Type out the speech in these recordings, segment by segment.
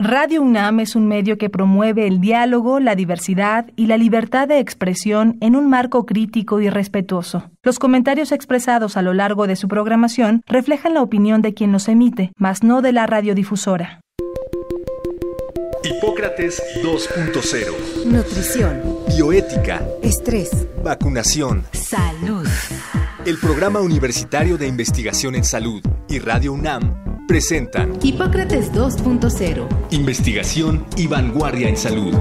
Radio UNAM es un medio que promueve el diálogo, la diversidad y la libertad de expresión en un marco crítico y respetuoso. Los comentarios expresados a lo largo de su programación reflejan la opinión de quien los emite, mas no de la radiodifusora. Hipócrates 2.0. Nutrición. Bioética. Estrés. Vacunación. Salud. El Programa Universitario de Investigación en Salud y Radio UNAM presentan Hipócrates 2.0. Investigación y vanguardia en salud.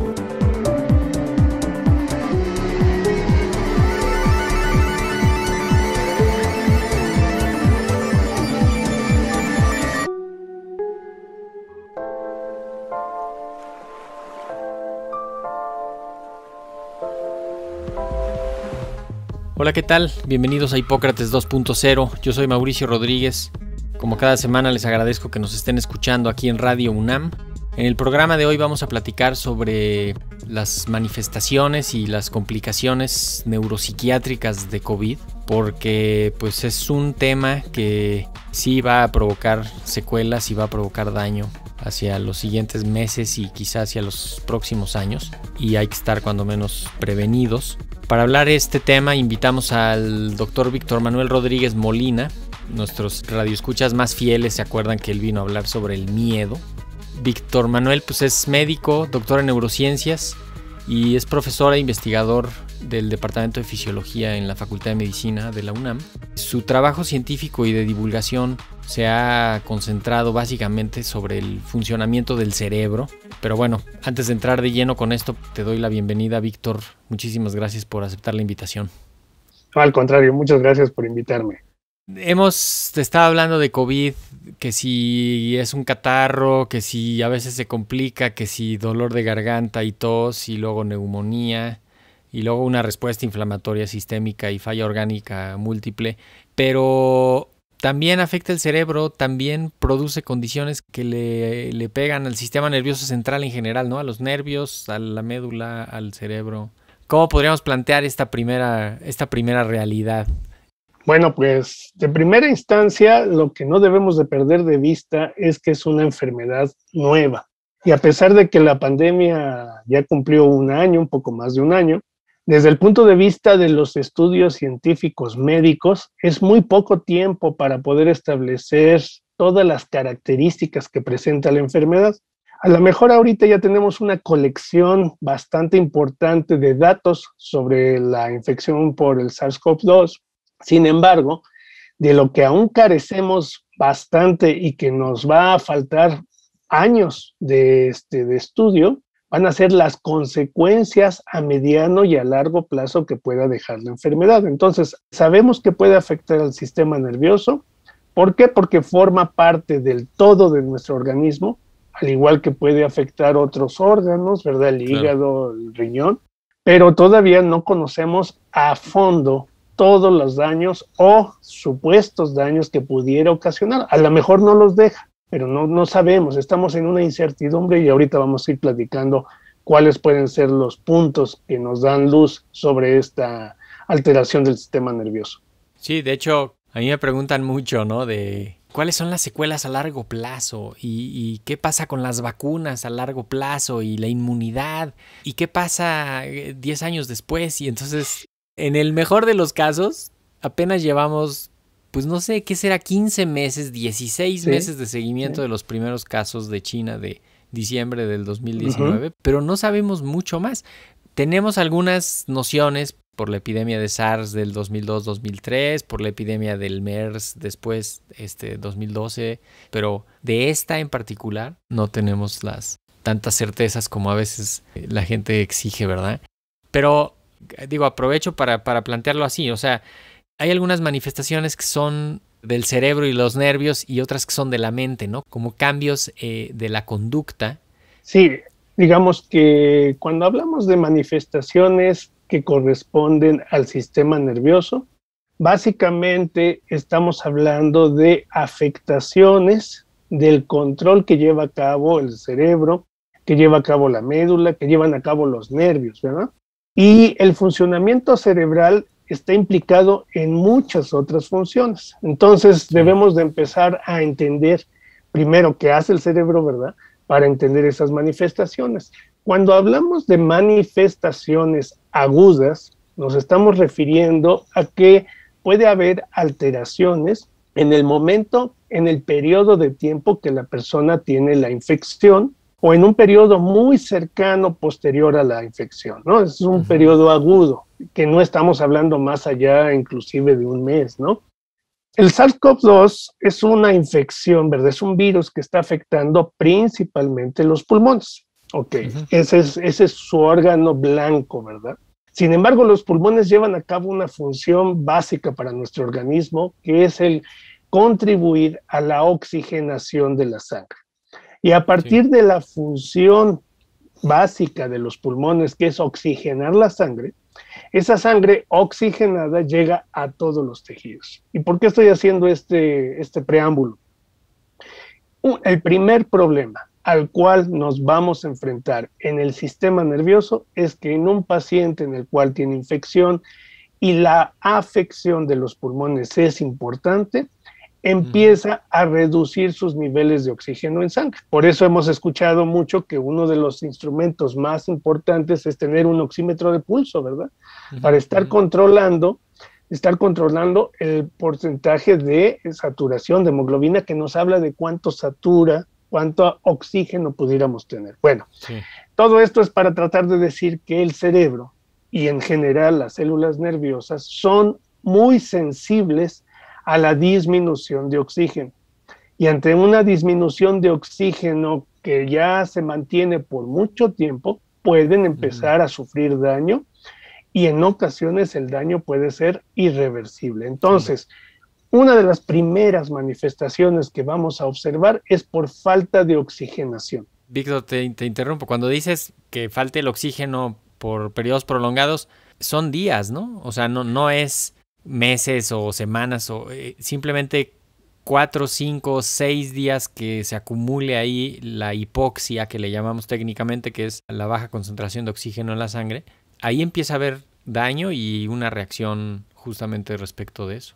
Hola, ¿qué tal? Bienvenidos a Hipócrates 2.0. Yo soy Mauricio Rodríguez. Como cada semana les agradezco que nos estén escuchando aquí en Radio UNAM. En el programa de hoy vamos a platicar sobre las manifestaciones y las complicaciones neuropsiquiátricas de COVID, porque pues es un tema que sí va a provocar secuelas y va a provocar daño hacia los siguientes meses y quizás hacia los próximos años, y hay que estar cuando menos prevenidos. Para hablar de este tema invitamos al doctor Víctor Manuel Rodríguez Molina. Nuestros radioescuchas más fieles se acuerdan que él vino a hablar sobre el miedo. Víctor Manuel pues es médico, doctor en neurociencias y es profesor e investigador del Departamento de Fisiología en la Facultad de Medicina de la UNAM. Su trabajo científico y de divulgación se ha concentrado básicamente sobre el funcionamiento del cerebro. Pero bueno, antes de entrar de lleno con esto, te doy la bienvenida, Víctor. Muchísimas gracias por aceptar la invitación. No, al contrario, muchas gracias por invitarme. Hemos estado hablando de COVID, que si es un catarro, que si a veces se complica, que si dolor de garganta y tos, y luego neumonía, y luego una respuesta inflamatoria sistémica y falla orgánica múltiple, pero también afecta el cerebro, también produce condiciones que le pegan al sistema nervioso central en general, ¿no? A los nervios, a la médula, al cerebro. ¿Cómo podríamos plantear esta primera realidad? Bueno, pues de primera instancia lo que no debemos de perder de vista es que es una enfermedad nueva. Y a pesar de que la pandemia ya cumplió un año, un poco más de un año, desde el punto de vista de los estudios científicos médicos, es muy poco tiempo para poder establecer todas las características que presenta la enfermedad. A lo mejor ahorita ya tenemos una colección bastante importante de datos sobre la infección por el SARS-CoV-2. Sin embargo, de lo que aún carecemos bastante y que nos va a faltar años de estudio, van a ser las consecuencias a mediano y a largo plazo que pueda dejar la enfermedad. Entonces, sabemos que puede afectar al sistema nervioso. ¿Por qué? Porque forma parte del todo de nuestro organismo, al igual que puede afectar otros órganos, ¿verdad? El hígado, el riñón, pero todavía no conocemos a fondo todos los daños o supuestos daños que pudiera ocasionar. A lo mejor no los deja, pero no sabemos, estamos en una incertidumbre y ahorita vamos a ir platicando cuáles pueden ser los puntos que nos dan luz sobre esta alteración del sistema nervioso. Sí, de hecho, a mí me preguntan mucho, ¿no? De cuáles son las secuelas a largo plazo y qué pasa con las vacunas a largo plazo y la inmunidad y qué pasa 10 años después. Y entonces, en el mejor de los casos, apenas llevamos, pues no sé, ¿qué será? 15 meses, 16 meses de seguimiento de los primeros casos de China de diciembre del 2019, pero no sabemos mucho más. Tenemos algunas nociones por la epidemia de SARS del 2002-2003, por la epidemia del MERS después, 2012, pero de esta en particular no tenemos las tantas certezas como a veces la gente exige, ¿verdad? Pero digo, aprovecho para plantearlo así, o sea, hay algunas manifestaciones que son del cerebro y los nervios y otras que son de la mente, ¿no? Como cambios de la conducta. Sí, digamos que cuando hablamos de manifestaciones que corresponden al sistema nervioso, básicamente estamos hablando de afectaciones del control que lleva a cabo el cerebro, que lleva a cabo la médula, que llevan a cabo los nervios, ¿verdad? Y el funcionamiento cerebral está implicado en muchas otras funciones. Entonces debemos de empezar a entender primero qué hace el cerebro, ¿verdad? para entender esas manifestaciones. Cuando hablamos de manifestaciones agudas, nos estamos refiriendo a que puede haber alteraciones en el momento, en el periodo de tiempo que la persona tiene la infección o en un periodo muy cercano posterior a la infección, ¿no? Es un periodo agudo, que no estamos hablando más allá inclusive de un mes, ¿no? El SARS-CoV-2 es una infección, ¿verdad? Es un virus que está afectando principalmente los pulmones. Ok, ese es su órgano blanco, ¿verdad? Sin embargo, los pulmones llevan a cabo una función básica para nuestro organismo, que es el contribuir a la oxigenación de la sangre. Y a partir de la función básica de los pulmones, que es oxigenar la sangre, esa sangre oxigenada llega a todos los tejidos. ¿Y por qué estoy haciendo este preámbulo? El primer problema al cual nos vamos a enfrentar en el sistema nervioso es que en un paciente en el cual tiene infección y la afección de los pulmones es importante, empieza a reducir sus niveles de oxígeno en sangre. Por eso hemos escuchado mucho que uno de los instrumentos más importantes es tener un oxímetro de pulso, ¿verdad? Para estar controlando el porcentaje de saturación de hemoglobina, que nos habla de cuánto satura, cuánto oxígeno pudiéramos tener. Bueno, todo esto es para tratar de decir que el cerebro y en general las células nerviosas son muy sensibles a la disminución de oxígeno. Y ante una disminución de oxígeno que ya se mantiene por mucho tiempo, pueden empezar a sufrir daño y en ocasiones el daño puede ser irreversible. Entonces, una de las primeras manifestaciones que vamos a observar es por falta de oxigenación. Víctor, te interrumpo. Cuando dices que falte el oxígeno por periodos prolongados, son días, ¿no? O sea, no es meses o semanas, o simplemente 4, 5, 6 días que se acumule ahí la hipoxia, que le llamamos técnicamente, que es la baja concentración de oxígeno en la sangre. Ahí empieza a haber daño y una reacción justamente respecto de eso.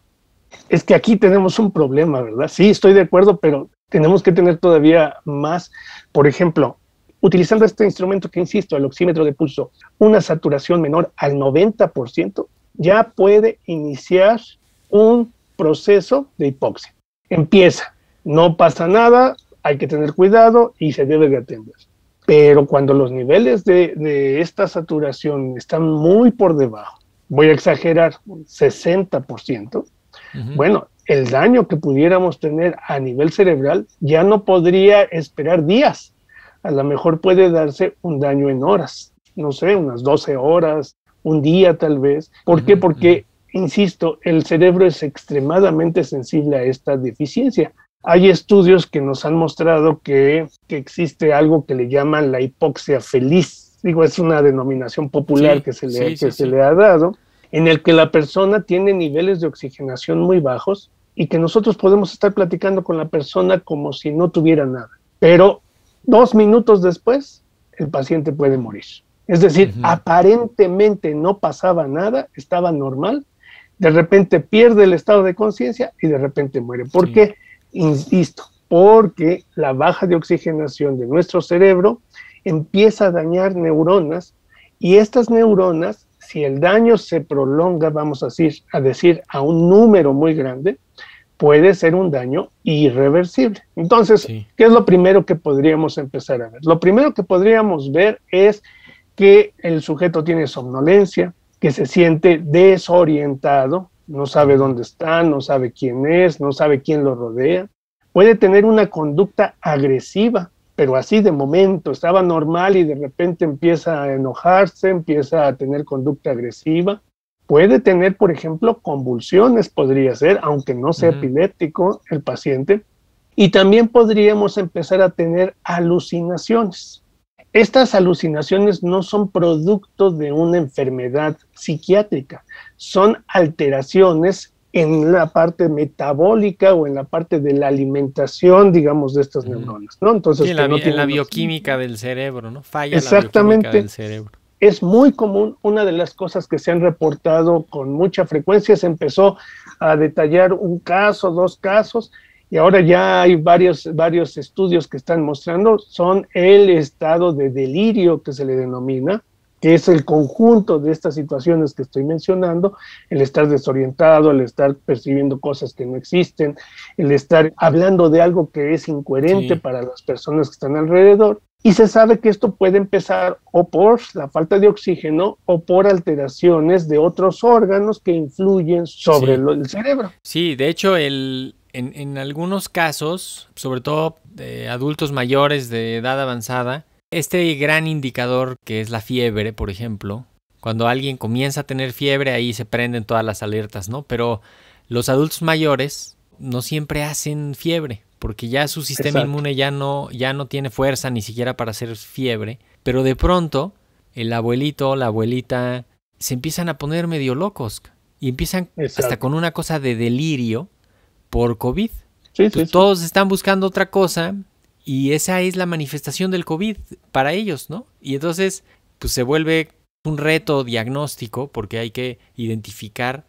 Es que aquí tenemos un problema, ¿verdad? Sí, estoy de acuerdo, pero tenemos que tener todavía más. Por ejemplo, utilizando este instrumento que, insisto, el oxímetro de pulso, una saturación menor al 90%, ya puede iniciar un proceso de hipoxia. Empieza, no pasa nada, hay que tener cuidado y se debe de atender. Pero cuando los niveles de esta saturación están muy por debajo, voy a exagerar, 60%, bueno, el daño que pudiéramos tener a nivel cerebral ya no podría esperar días. A lo mejor puede darse un daño en horas, no sé, unas 12 horas, un día tal vez. ¿Por qué? Porque, insisto, el cerebro es extremadamente sensible a esta deficiencia. Hay estudios que nos han mostrado que existe algo que le llaman la hipoxia feliz. Digo, es una denominación popular que se le ha dado, en el que la persona tiene niveles de oxigenación muy bajos y que nosotros podemos estar platicando con la persona como si no tuviera nada. Pero 2 minutos después, el paciente puede morir. Es decir, aparentemente no pasaba nada, estaba normal, de repente pierde el estado de conciencia y de repente muere. ¿Por qué? Insisto, porque la baja de oxigenación de nuestro cerebro empieza a dañar neuronas y estas neuronas, si el daño se prolonga, vamos a decir a un número muy grande, puede ser un daño irreversible. Entonces, ¿qué es lo primero que podríamos empezar a ver? Lo primero que podríamos ver es que el sujeto tiene somnolencia, que se siente desorientado, no sabe dónde está, no sabe quién es, no sabe quién lo rodea. Puede tener una conducta agresiva, pero así de momento estaba normal y de repente empieza a enojarse, empieza a tener conducta agresiva. Puede tener, por ejemplo, convulsiones, podría ser, aunque no sea epiléptico el paciente. Y también podríamos empezar a tener alucinaciones. Estas alucinaciones no son producto de una enfermedad psiquiátrica, son alteraciones en la parte metabólica o en la parte de la alimentación, digamos, de estas neuronas, ¿no? Entonces, en la bioquímica del cerebro, ¿no? Falla la bioquímica del cerebro. Es muy común, una de las cosas que se han reportado con mucha frecuencia, se empezó a detallar un caso, 2 casos, y ahora ya hay varios estudios que están mostrando, son el estado de delirio que se le denomina, que es el conjunto de estas situaciones que estoy mencionando, el estar desorientado, el estar percibiendo cosas que no existen, el estar hablando de algo que es incoherente para las personas que están alrededor. Y se sabe que esto puede empezar o por la falta de oxígeno o por alteraciones de otros órganos que influyen sobre el cerebro. Sí, de hecho, en algunos casos, sobre todo de adultos mayores de edad avanzada, este gran indicador que es la fiebre, por ejemplo, cuando alguien comienza a tener fiebre, ahí se prenden todas las alertas, ¿no? Pero los adultos mayores no siempre hacen fiebre, porque ya su sistema inmune ya no tiene fuerza ni siquiera para hacer fiebre, pero de pronto el abuelito, la abuelita se empiezan a poner medio locos y empiezan hasta con una cosa de delirio por COVID. Todos están buscando otra cosa y esa es la manifestación del COVID para ellos, ¿no? Y entonces pues se vuelve un reto diagnóstico porque hay que identificar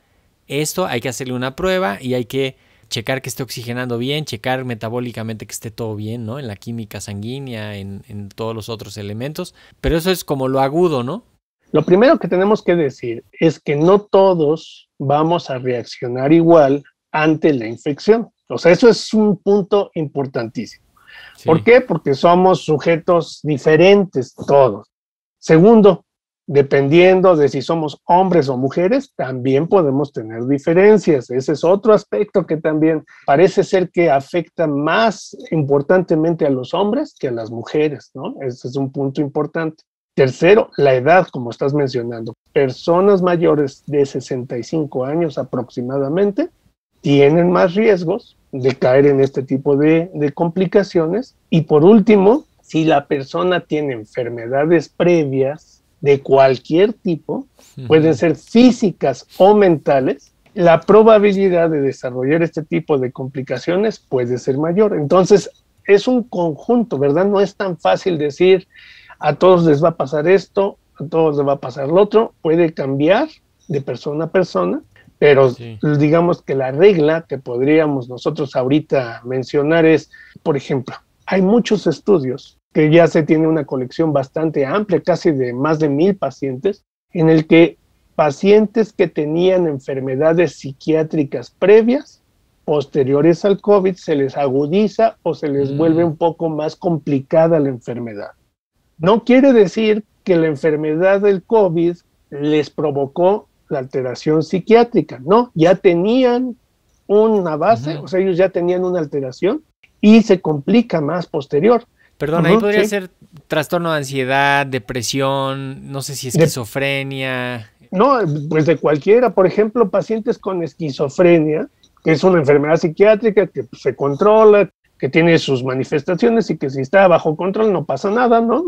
esto, hay que hacerle una prueba y hay que checar que esté oxigenando bien, checar metabólicamente que esté todo bien, ¿no? En la química sanguínea, en todos los otros elementos. Pero eso es como lo agudo, ¿no? Lo primero que tenemos que decir es que no todos vamos a reaccionar igual ante la infección. O sea, eso es un punto importantísimo. Sí. ¿Por qué? Porque somos sujetos diferentes todos. Segundo, dependiendo de si somos hombres o mujeres, también podemos tener diferencias. Ese es otro aspecto que también parece ser que afecta más importantemente a los hombres que a las mujeres, ¿no? Ese es un punto importante. Tercero, la edad, como estás mencionando. Personas mayores de 65 años aproximadamente tienen más riesgos de caer en este tipo de complicaciones. Y por último, si la persona tiene enfermedades previas de cualquier tipo, pueden ser físicas o mentales, la probabilidad de desarrollar este tipo de complicaciones puede ser mayor. Entonces, es un conjunto, ¿verdad? No es tan fácil decir a todos les va a pasar esto, a todos les va a pasar lo otro. Puede cambiar de persona a persona, pero digamos que la regla que podríamos nosotros ahorita mencionar es, por ejemplo, hay muchos estudios que ya se tiene una colección bastante amplia, casi de más de 1,000 pacientes, en el que pacientes que tenían enfermedades psiquiátricas previas, posteriores al COVID, se les agudiza o se les vuelve un poco más complicada la enfermedad. No quiere decir que la enfermedad del COVID les provocó la alteración psiquiátrica, no, ya tenían una base, o sea, ellos ya tenían una alteración y se complica más posterior. Perdón, ahí podría ser trastorno de ansiedad, depresión, no sé si esquizofrenia. No, pues de cualquiera. Por ejemplo, pacientes con esquizofrenia, que es una enfermedad psiquiátrica que se controla, que tiene sus manifestaciones y que si está bajo control no pasa nada, ¿no?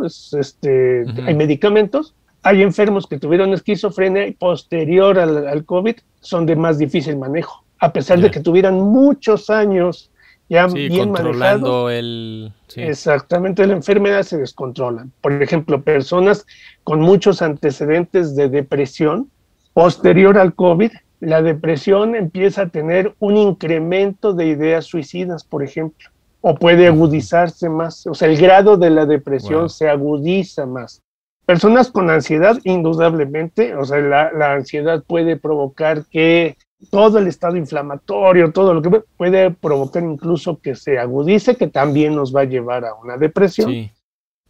Hay medicamentos. Hay enfermos que tuvieron esquizofrenia y posterior al COVID son de más difícil manejo, a pesar de que tuvieran muchos años ya bien controlando manejados. Exactamente, la enfermedad se descontrola. Por ejemplo, personas con muchos antecedentes de depresión, posterior al COVID, la depresión empieza a tener un incremento de ideas suicidas, por ejemplo, o puede agudizarse más, o sea, el grado de la depresión se agudiza más. Personas con ansiedad, indudablemente, o sea, la ansiedad puede provocar que todo el estado inflamatorio, todo lo que puede provocar incluso que se agudice, que también nos va a llevar a una depresión. Sí.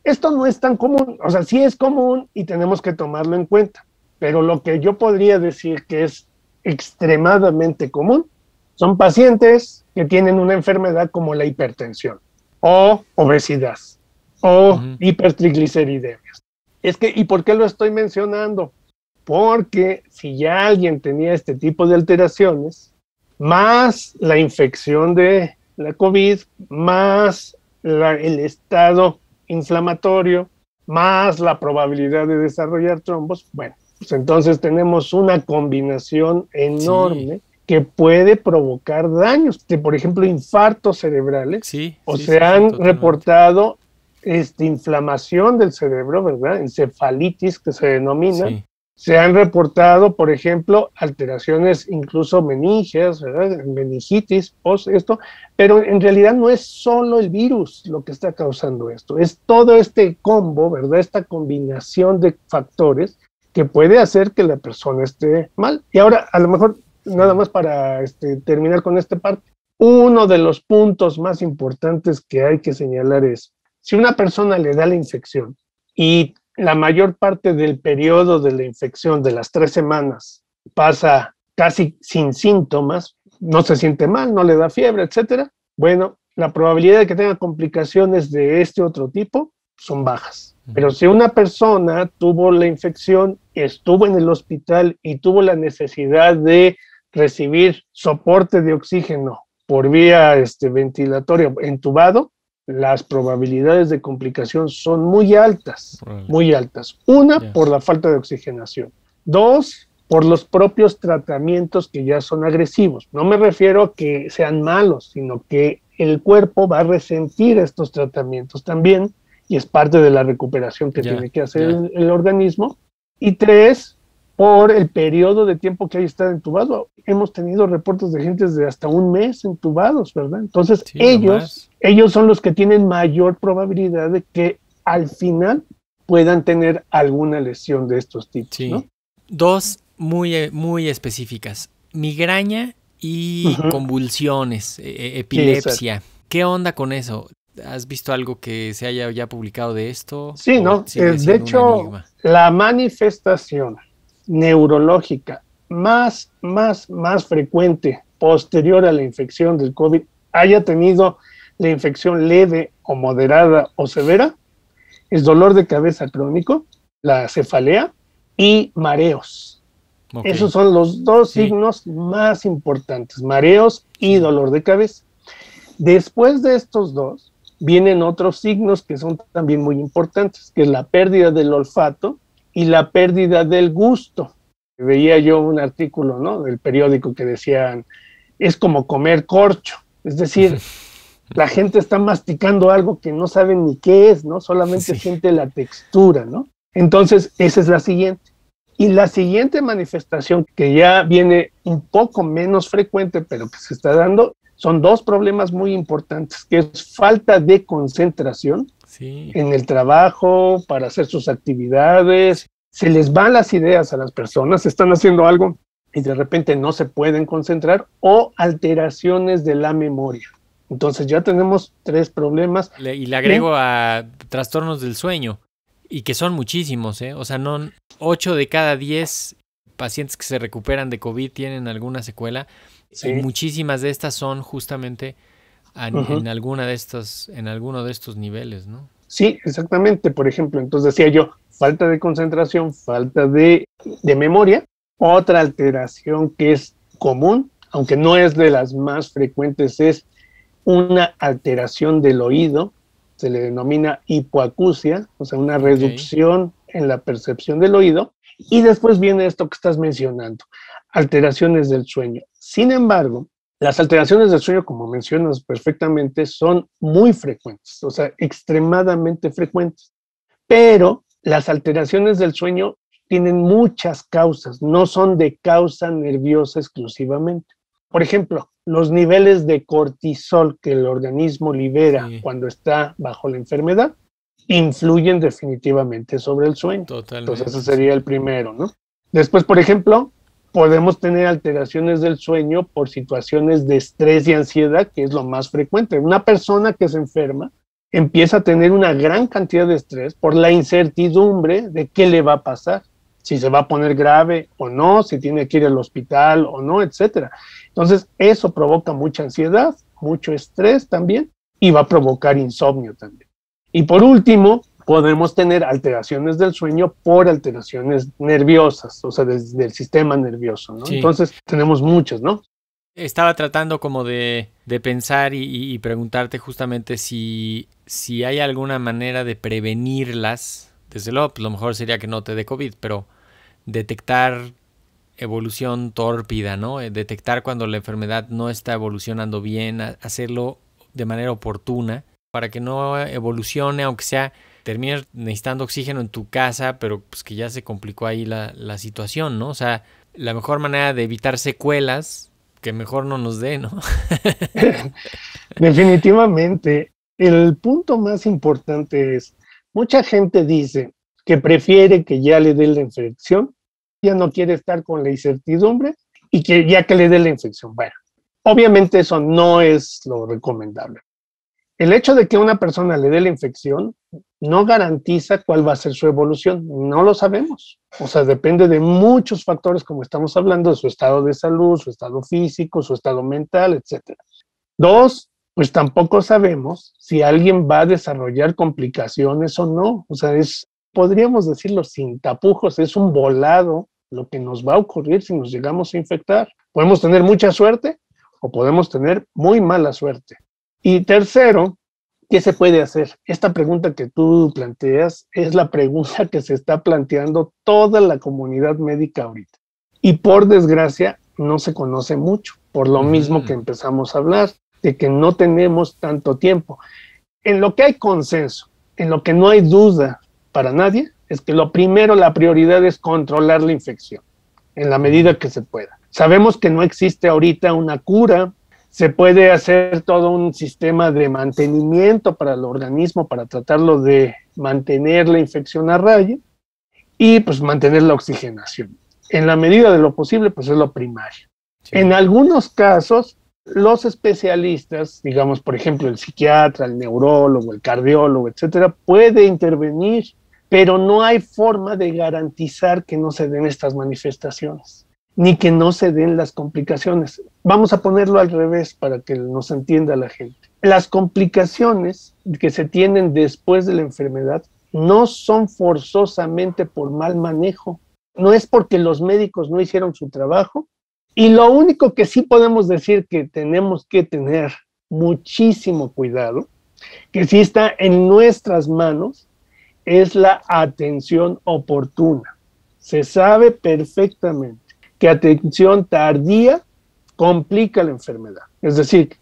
Esto no es tan común, o sea, sí es común y tenemos que tomarlo en cuenta, pero lo que yo podría decir que es extremadamente común son pacientes que tienen una enfermedad como la hipertensión o obesidad o hipertrigliceridemias. ¿Y por qué lo estoy mencionando? Porque si ya alguien tenía este tipo de alteraciones, más la infección de la COVID, más el estado inflamatorio, más la probabilidad de desarrollar trombos, bueno, pues entonces tenemos una combinación enorme que puede provocar daños, por ejemplo, infartos cerebrales, se han reportado inflamación del cerebro, ¿verdad? Encefalitis, que se denomina, Se han reportado, por ejemplo, alteraciones incluso meningias, ¿verdad? Meningitis, esto, pero en realidad no es solo el virus lo que está causando esto, es todo este combo, ¿verdad? Esta combinación de factores que puede hacer que la persona esté mal. Y ahora, a lo mejor, nada más para terminar con esta parte, uno de los puntos más importantes que hay que señalar es, si una persona le da la infección y la mayor parte del periodo de la infección, de las 3 semanas, pasa casi sin síntomas, no se siente mal, no le da fiebre, etcétera, bueno, la probabilidad de que tenga complicaciones de este otro tipo son bajas. Pero si una persona tuvo la infección, estuvo en el hospital y tuvo la necesidad de recibir soporte de oxígeno por vía ventilatoria, entubado, las probabilidades de complicación son muy altas, muy altas. Una, por la falta de oxigenación. 2, por los propios tratamientos que ya son agresivos. No me refiero a que sean malos, sino que el cuerpo va a resentir estos tratamientos también, y es parte de la recuperación que tiene que hacer el organismo. Y 3, por el periodo de tiempo que hay estado entubado. Hemos tenido reportes de gente de hasta 1 mes entubados, ¿verdad? Entonces, ellos son los que tienen mayor probabilidad de que al final puedan tener alguna lesión de estos tipos, ¿no? 2 muy específicas. Migraña y convulsiones, epilepsia. Exacto. ¿Qué onda con eso? ¿Has visto algo que se haya ya publicado de esto? Sí, no. De hecho, la manifestación neurológica más frecuente posterior a la infección del COVID, haya tenido la infección leve o moderada o severa, es dolor de cabeza crónico, la cefalea y mareos. Esos son los 2 signos más importantes, mareos y dolor de cabeza. Después de estos 2, vienen otros signos que son también muy importantes, que es la pérdida del olfato y la pérdida del gusto. Veía yo un artículo, ¿no?, del periódico que decían, es como comer corcho, es decir, la gente está masticando algo que no saben ni qué es, ¿no? Solamente siente la textura, ¿no? Entonces, esa es la siguiente. Y la siguiente manifestación, que ya viene un poco menos frecuente, pero que se está dando, son 2 problemas muy importantes, que es falta de concentración en el trabajo, para hacer sus actividades. Se les van las ideas a las personas, están haciendo algo y de repente no se pueden concentrar, o alteraciones de la memoria. Entonces ya tenemos 3 problemas. Y le agrego a trastornos del sueño, y que son muchísimos, ¿eh? O sea, 8 de cada 10 pacientes que se recuperan de COVID tienen alguna secuela. Y muchísimas de estas son justamente en alguno de estos niveles, ¿no? Sí, exactamente. Por ejemplo, entonces decía yo, falta de concentración, falta de memoria. Otra alteración que es común, aunque no es de las más frecuentes, es una alteración del oído. Se le denomina hipoacusia, o sea, una reducción en la percepción del oído. Y después viene esto que estás mencionando, alteraciones del sueño. Sin embargo, las alteraciones del sueño, como mencionas perfectamente, son muy frecuentes, o sea, extremadamente frecuentes. Pero las alteraciones del sueño tienen muchas causas, no son de causa nerviosa exclusivamente. Por ejemplo, los niveles de cortisol que el organismo libera cuando está bajo la enfermedad influyen definitivamente sobre el sueño. Totalmente. Entonces ese sería el primero, ¿no? Después, por ejemplo, podemos tener alteraciones del sueño por situaciones de estrés y ansiedad, que es lo más frecuente. Una persona que se enferma empieza a tener una gran cantidad de estrés por la incertidumbre de qué le va a pasar, si se va a poner grave o no, si tiene que ir al hospital o no, etcétera. Entonces, eso provoca mucha ansiedad, mucho estrés también, y va a provocar insomnio también. Y por último, podemos tener alteraciones del sueño por alteraciones nerviosas, o sea, desde el sistema nervioso, ¿no? Entonces, tenemos muchas, ¿no? Estaba tratando como de pensar y preguntarte justamente si hay alguna manera de prevenirlas. Desde luego, pues lo mejor sería que no te dé COVID, pero detectar evolución tórpida, ¿no? Detectar cuando la enfermedad no está evolucionando bien, hacerlo de manera oportuna para que no evolucione, aunque sea terminas necesitando oxígeno en tu casa, pero pues que ya se complicó ahí la situación, ¿no? O sea, la mejor manera de evitar secuelas, que mejor no nos dé, ¿no? Definitivamente, el punto más importante es, mucha gente dice que prefiere que ya le dé la infección, ya no quiere estar con la incertidumbre y que ya que le dé la infección. Bueno, obviamente eso no es lo recomendable. El hecho de que a una persona le dé la infección no garantiza cuál va a ser su evolución, no lo sabemos. O sea, depende de muchos factores, como estamos hablando, de su estado de salud, su estado físico, su estado mental, etc. Dos, pues tampoco sabemos si alguien va a desarrollar complicaciones o no. O sea, podríamos decirlo sin tapujos, es un volado lo que nos va a ocurrir si nos llegamos a infectar. Podemos tener mucha suerte o podemos tener muy mala suerte. Y tercero, ¿qué se puede hacer? Esta pregunta que tú planteas es la pregunta que se está planteando toda la comunidad médica ahorita. Y por desgracia no se conoce mucho, por lo mismo que empezamos a hablar, de que no tenemos tanto tiempo. En lo que hay consenso, en lo que no hay duda para nadie, es que lo primero, la prioridad es controlar la infección, en la medida que se pueda. Sabemos que no existe ahorita una cura. Se puede hacer todo un sistema de mantenimiento para el organismo, para tratarlo de mantener la infección a raya y pues mantener la oxigenación. En la medida de lo posible, pues es lo primario. Sí. En algunos casos, los especialistas, digamos, por ejemplo, el psiquiatra, el neurólogo, el cardiólogo, etcétera, puede intervenir, pero no hay forma de garantizar que no se den estas manifestaciones, ni que no se den las complicaciones. Vamos a ponerlo al revés para que nos entienda la gente. Las complicaciones que se tienen después de la enfermedad no son forzosamente por mal manejo, no es porque los médicos no hicieron su trabajo, y lo único que sí podemos decir que tenemos que tener muchísimo cuidado, que sí está en nuestras manos, es la atención oportuna. Se sabe perfectamente que atención tardía complica la enfermedad. Es decir,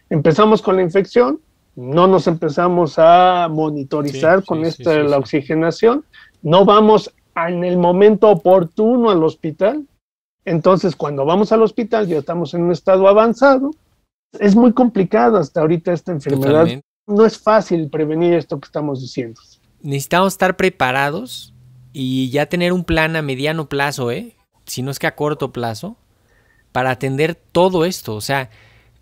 empezamos con la infección, no nos empezamos a monitorizar con la oxigenación, no vamos en el momento oportuno al hospital, entonces cuando vamos al hospital ya estamos en un estado avanzado. Es muy complicado hasta ahorita esta enfermedad. Totalmente. No es fácil prevenir esto que estamos diciendo. Necesitamos estar preparados y ya tener un plan a mediano plazo, si no es que a corto plazo, para atender todo esto. O sea,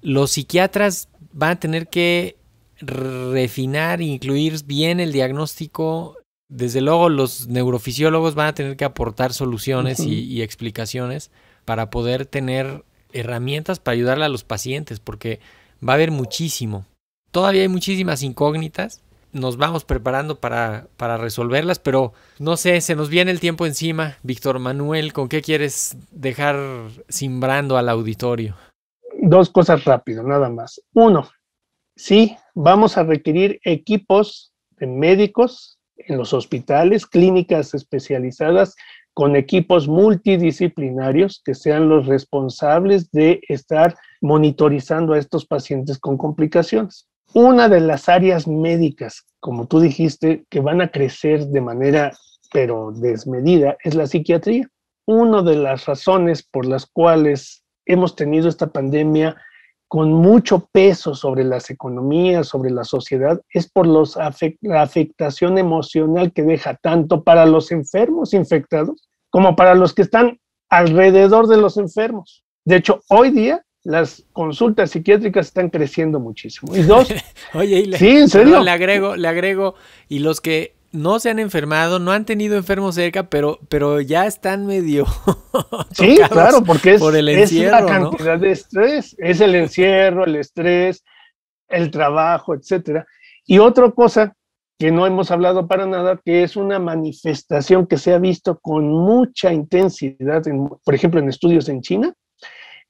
los psiquiatras van a tener que refinar, incluir bien el diagnóstico. Desde luego los neurofisiólogos van a tener que aportar soluciones y explicaciones para poder tener herramientas para ayudarle a los pacientes, porque va a haber muchísimo. Todavía hay muchísimas incógnitas. Nos vamos preparando para resolverlas, pero no sé, se nos viene el tiempo encima. Víctor Manuel, ¿con qué quieres dejar simbrando al auditorio? Dos cosas rápido, nada más. Uno, sí, vamos a requerir equipos de médicos en los hospitales, clínicas especializadas, con equipos multidisciplinarios que sean los responsables de estar monitorizando a estos pacientes con complicaciones. Una de las áreas médicas, como tú dijiste, que van a crecer de manera, pero desmedida, es la psiquiatría. Una de las razones por las cuales hemos tenido esta pandemia con mucho peso sobre las economías, sobre la sociedad, es por la afectación emocional que deja tanto para los enfermos infectados como para los que están alrededor de los enfermos. De hecho, hoy día las consultas psiquiátricas están creciendo muchísimo. Y dos, oye, sí, en serio. Le agrego, y los que no se han enfermado, no han tenido enfermos cerca, pero ya están medio sí, claro, porque por el encierro, es la cantidad, ¿no?, de estrés, es el encierro, el estrés, el trabajo, etcétera. Y otra cosa que no hemos hablado para nada, que es una manifestación que se ha visto con mucha intensidad, por ejemplo, en estudios en China,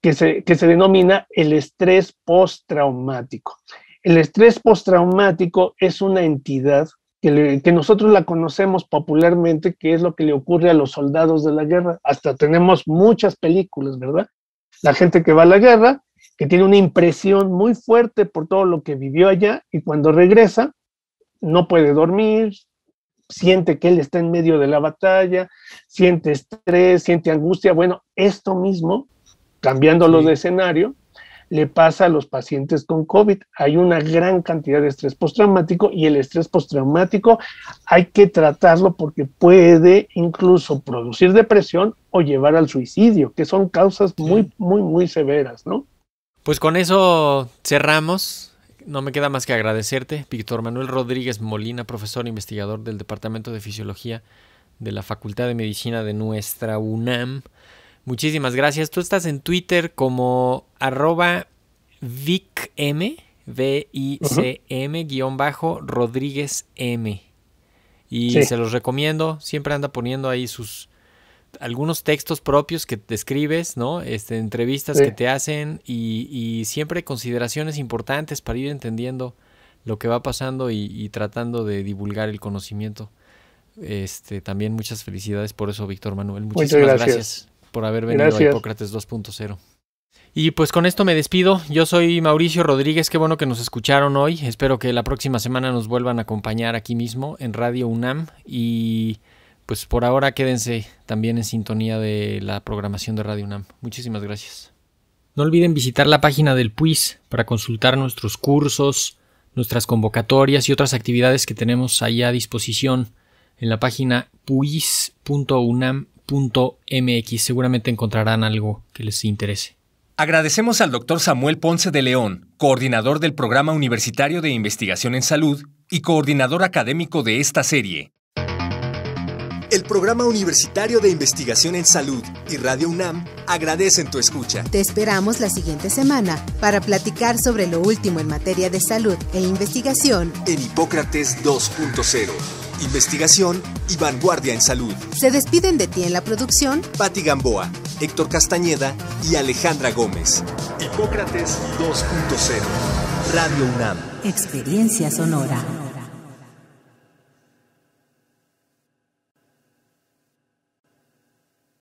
que se denomina el estrés postraumático. El estrés postraumático es una entidad que nosotros la conocemos popularmente, que es lo que le ocurre a los soldados de la guerra. Hasta tenemos muchas películas, ¿verdad? La gente que va a la guerra, que tiene una impresión muy fuerte por todo lo que vivió allá, y cuando regresa, no puede dormir, siente que él está en medio de la batalla, siente estrés, siente angustia. Bueno, esto mismo, cambiándolo de escenario, le pasa a los pacientes con COVID. Hay una gran cantidad de estrés postraumático y el estrés postraumático hay que tratarlo porque puede incluso producir depresión o llevar al suicidio, que son causas muy, muy, muy severas, ¿no? Pues con eso cerramos. No me queda más que agradecerte, Víctor Manuel Rodríguez Molina, profesor e investigador del Departamento de Fisiología de la Facultad de Medicina de nuestra UNAM. Muchísimas gracias. Tú estás en Twitter como @VicM, VICM, _RodríguezM. Y se los recomiendo. Siempre anda poniendo ahí algunos textos propios que te escribes, ¿no? Entrevistas que te hacen y siempre consideraciones importantes para ir entendiendo lo que va pasando y tratando de divulgar el conocimiento. También muchas felicidades por eso, Víctor Manuel. Muchísimas gracias por haber venido a Hipócrates 2.0. Y pues con esto me despido. Yo soy Mauricio Rodríguez. Qué bueno que nos escucharon hoy. Espero que la próxima semana nos vuelvan a acompañar aquí mismo en Radio UNAM. Y pues por ahora quédense también en sintonía de la programación de Radio UNAM. Muchísimas gracias. No olviden visitar la página del PUIS para consultar nuestros cursos, nuestras convocatorias y otras actividades que tenemos ahí a disposición en la página puis.unam.mx. Seguramente encontrarán algo que les interese. Agradecemos al Dr. Samuel Ponce de León, coordinador del Programa Universitario de Investigación en Salud y coordinador académico de esta serie. El Programa Universitario de Investigación en Salud y Radio UNAM agradecen tu escucha. Te esperamos la siguiente semana para platicar sobre lo último en materia de salud e investigación en Hipócrates 2.0. Investigación y vanguardia en salud. Se despiden de ti en la producción Patti Gamboa, Héctor Castañeda y Alejandra Gómez. Hipócrates 2.0. Radio UNAM. Experiencia sonora.